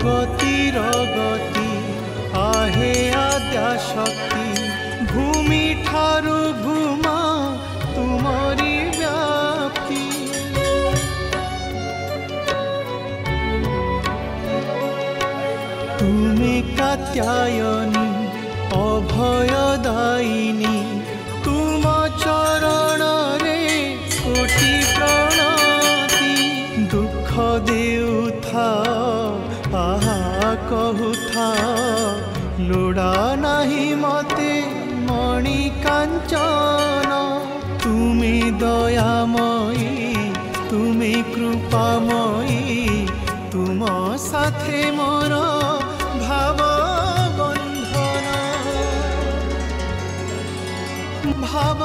गतिर गति आहे आद्या शक्ति भूमि ठारू भूमा तुमरी व्याप्ति तुमे कात्यायनी अभयदायिनी तुम चरण रे कोटि प्रणति दुख देउथा आहा कहूथा लोड़ा नहीं मते मणि कांचन तुमे दयामयी तुमे कृपामयी तुम साथे मोर भाव बंधन भाव